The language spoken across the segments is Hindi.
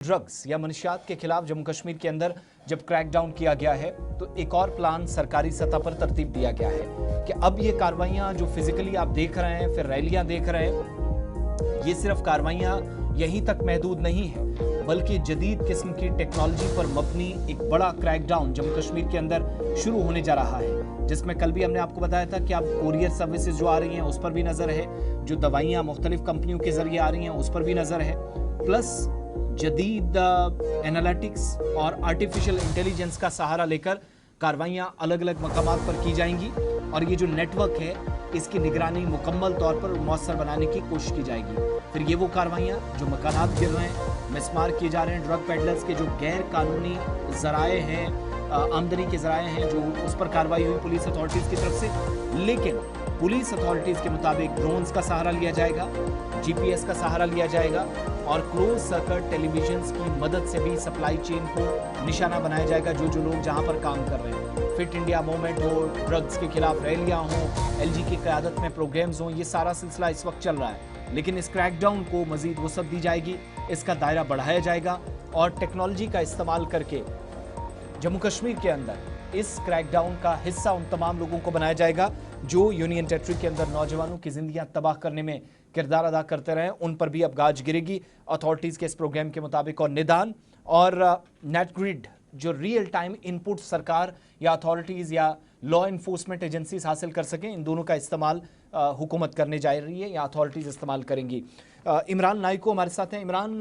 ड्रग्स या मनशियात के खिलाफ जम्मू कश्मीर के अंदर जब क्रैकडाउन किया गया है तो एक और प्लान सरकारी सतह पर तरतीब दिया गया है कि अब ये कार्रवाइयां जो फिजिकली आप देख रहे हैं, फिर रैलियां देख रहे हैं, ये सिर्फ कार्रवाइयां यहीं तक महदूद नहीं है, बल्कि जदीद किस्म की टेक्नोलॉजी पर मबनी एक बड़ा क्रैकडाउन जम्मू कश्मीर के अंदर शुरू होने जा रहा है, जिसमें कल भी हमने आपको बताया था कि अब कोरियर सर्विसेज जो आ रही हैं उस पर भी नजर है, जो दवाइयां मुख्तलिफ कंपनियों के जरिए आ रही हैं उस पर भी नजर है, प्लस जदीद एनालिटिक्स और आर्टिफिशियल इंटेलिजेंस का सहारा लेकर कार्रवाइयां अलग अलग मकामात पर की जाएंगी और ये जो नेटवर्क है इसकी निगरानी मुकम्मल तौर पर मौसर बनाने की कोशिश की जाएगी। फिर ये वो कार्रवाइयां जो मकानात गिर रहे हैं, मिसमार किए जा रहे हैं, ड्रग पेडलर्स के जो गैर कानूनी जराए हैं, आमदनी के जराए हैं, जो उस पर कार्रवाई हुई पुलिस अथॉरिटीज की तरफ से, लेकिन पुलिस अथॉरिटीज के मुताबिक ड्रोन्स का सहारा लिया जाएगा, जीपीएस का सहारा लिया जाएगा और क्लोज सर्किट टेलीविजन की मदद से भी सप्लाई चेन को निशाना बनाया जाएगा। जो लोग जहां पर काम कर रहे हैं, फिट इंडिया मूवमेंट हो, ड्रग्स के खिलाफ रैलियां हों, एलजी की क़यादत में प्रोग्राम्स हों, ये सारा सिलसिला इस वक्त चल रहा है। लेकिन इस क्रैकडाउन को मजीद वसअत दी जाएगी, इसका दायरा बढ़ाया जाएगा और टेक्नोलॉजी का इस्तेमाल करके जम्मू कश्मीर के अंदर इस क्रैकडाउन का हिस्सा उन तमाम लोगों को बनाया जाएगा जो यूनियन टेरिटरी के अंदर नौजवानों की जिंदगियां तबाह करने में किरदार अदा करते रहे, उन पर भी अब गाज गिरेगी अथॉरिटीज़ के इस प्रोग्राम के मुताबिक। और निदान और नेट ग्रिड जो रियल टाइम इनपुट सरकार या अथॉरिटीज़ या लॉ इन्फोर्समेंट एजेंसीज हासिल कर सकें, इन दोनों का इस्तेमाल हुकूमत करने जा रही है या अथॉरिटीज़ इस्तेमाल करेंगी। इमरान नाइको हमारे साथ हैं। इमरान,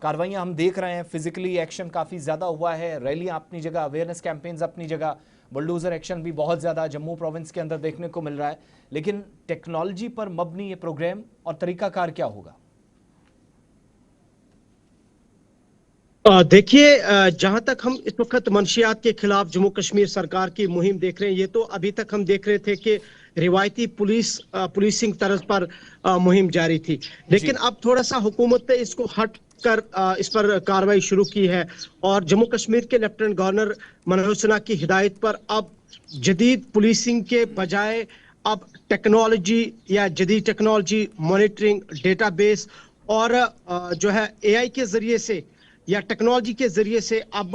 कार्रवाइयाँ हम देख रहे हैं, फिजिकली एक्शन काफ़ी ज़्यादा हुआ है, रैलियाँ अपनी जगह, अवेयरनेस कैंपेन्स अपनी जगह, बुलडोज़र एक्शन भी बहुत ज़्यादा जम्मू प्रोविंस के अंदर देखने को मिल रहा है, लेकिन टेक्नोलॉजी पर मबनी ये प्रोग्राम और तरीकाकार क्या होगा? देखिए, जहां तक हम इस वक्त मंशियात के खिलाफ जम्मू कश्मीर सरकार की मुहिम देख रहे हैं, ये तो अभी तक हम देख रहे थे कि रिवायती पुलिसिंग तर्ज पर मुहिम जारी थी, लेकिन अब थोड़ा सा हुकूमत ने इसको हट कर इस पर कार्रवाई शुरू की है और जम्मू कश्मीर के लेफ्टिनेंट गवर्नर मनोज सिन्हा की हिदायत पर अब जदीद पुलिसिंग के बजाय अब टेक्नोलॉजी या जदीद टेक्नोलॉजी, मॉनिटरिंग, डेटाबेस और जो है एआई के जरिए से या टेक्नोलॉजी के जरिए से अब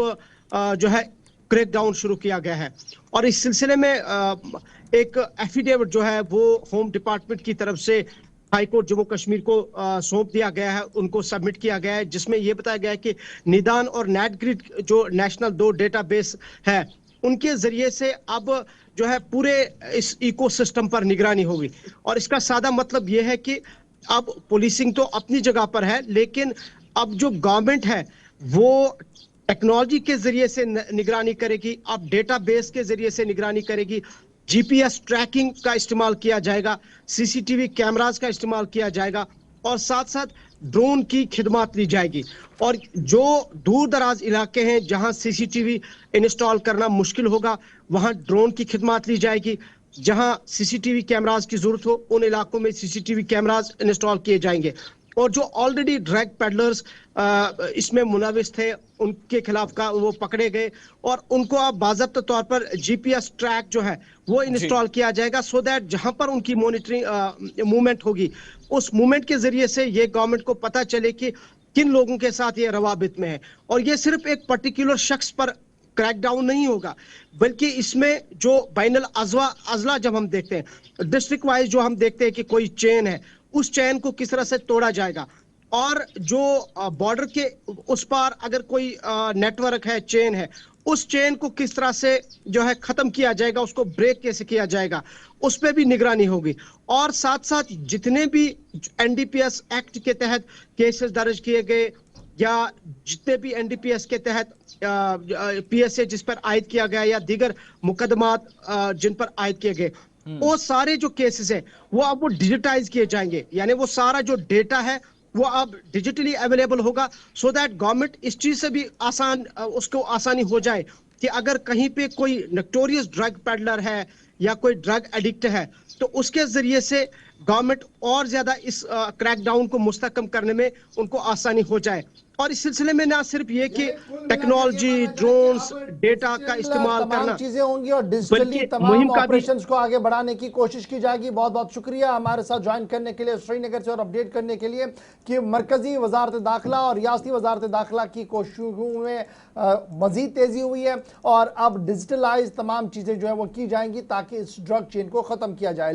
जो है क्रैकडाउन शुरू किया गया है। और इस सिलसिले में एक एफिडेविट जो है वो होम डिपार्टमेंट की तरफ से हाई कोर्ट जम्मू कश्मीर को सौंप दिया गया है, उनको सबमिट किया गया है, जिसमें यह बताया गया है कि निदान और नेट ग्रिड जो नेशनल 2 डेटाबेस है उनके जरिए से अब जो है पूरे इस इकोसिस्टम पर निगरानी होगी। और इसका सादा मतलब यह है कि अब पुलिसिंग तो अपनी जगह पर है, लेकिन अब जो गवर्नमेंट है वो टेक्नोलॉजी के जरिए से निगरानी करेगी, अब डेटाबेस के जरिए से निगरानी करेगी, जीपीएस ट्रैकिंग का इस्तेमाल किया जाएगा, सीसीटीवी कैमरास का इस्तेमाल किया जाएगा और साथ साथ ड्रोन की खिदमत ली जाएगी। और जो दूर दराज इलाके हैं जहां सीसीटीवी इंस्टॉल करना मुश्किल होगा, वहां ड्रोन की खिदमत ली जाएगी। जहां सीसीटीवी कैमरास की जरूरत हो उन इलाकों में सीसीटीवी कैमरास इंस्टॉल किए जाएंगे। और जो ऑलरेडी ड्रग पेडलर्स इसमें मुलविस थे उनके खिलाफ का वो पकड़े गए और उनको अब बाज़ाब्ता तौर पर जीपीएस ट्रैक जो है वो इंस्टॉल किया जाएगा, सो दैट जहां पर उनकी मॉनिटरिंग मूवमेंट होगी उस मूवमेंट के जरिए से ये गवर्नमेंट को पता चले कि किन लोगों के साथ ये रवाबित में है। और ये सिर्फ एक पर्टिकुलर शख्स पर क्रैकडाउन नहीं होगा, बल्कि इसमें जो बैनुल अज़ला जब हम देखते हैं डिस्ट्रिक्ट वाइज, जो हम देखते हैं कि कोई चेन है, उस चैन को किस तरह से तोड़ा जाएगा और जो बॉर्डर के उस पार अगर कोई नेटवर्क है, चेन है, उस चेन को किस तरह से जो है खत्म किया जाएगा, उसको ब्रेक कैसे किया जाएगा, उस पर भी निगरानी होगी। और साथ साथ जितने भी एनडीपीएस एक्ट के तहत केसेस दर्ज किए गए या जितने भी एनडीपीएस के तहत पीएसए जिस पर आयद किया गया या दीगर मुकदमात जिन पर आयद किए गए, वो सारे जो केसेस है वो अब वो डिजिटाइज किए जाएंगे, यानी वो सारा जो डेटा है वो अब डिजिटली अवेलेबल होगा, सो दैट गवर्नमेंट इस चीज से भी उसको आसानी हो जाए कि अगर कहीं पे कोई नोटोरियस ड्रग पेडलर है या कोई ड्रग एडिक्ट है तो उसके जरिए से गवर्नमेंट और ज्यादा इस क्रैकडाउन को मुस्तहकम करने में उनको आसानी हो जाए। और इस सिलसिले में ना सिर्फ ये कि टेक्नोलॉजी, ड्रोन्स, डेटा का इस्तेमाल तमाम करना, चीजें होंगी और डिजिटली बल्कि तमाम मुहिम का भी ऑपरेशंस को आगे बढ़ाने की कोशिश की जाएगी। बहुत बहुत शुक्रिया हमारे साथ ज्वाइन करने के लिए श्रीनगर से और अपडेट करने के लिए कि मरकजी वजारत दाखिला और रियासती वजारत दाखिला की कोशिशों में मजीद तेजी हुई है और अब डिजिटलाइज तमाम चीजें जो है वो की जाएंगी ताकि इस ड्रग चेन को खत्म किया जाए।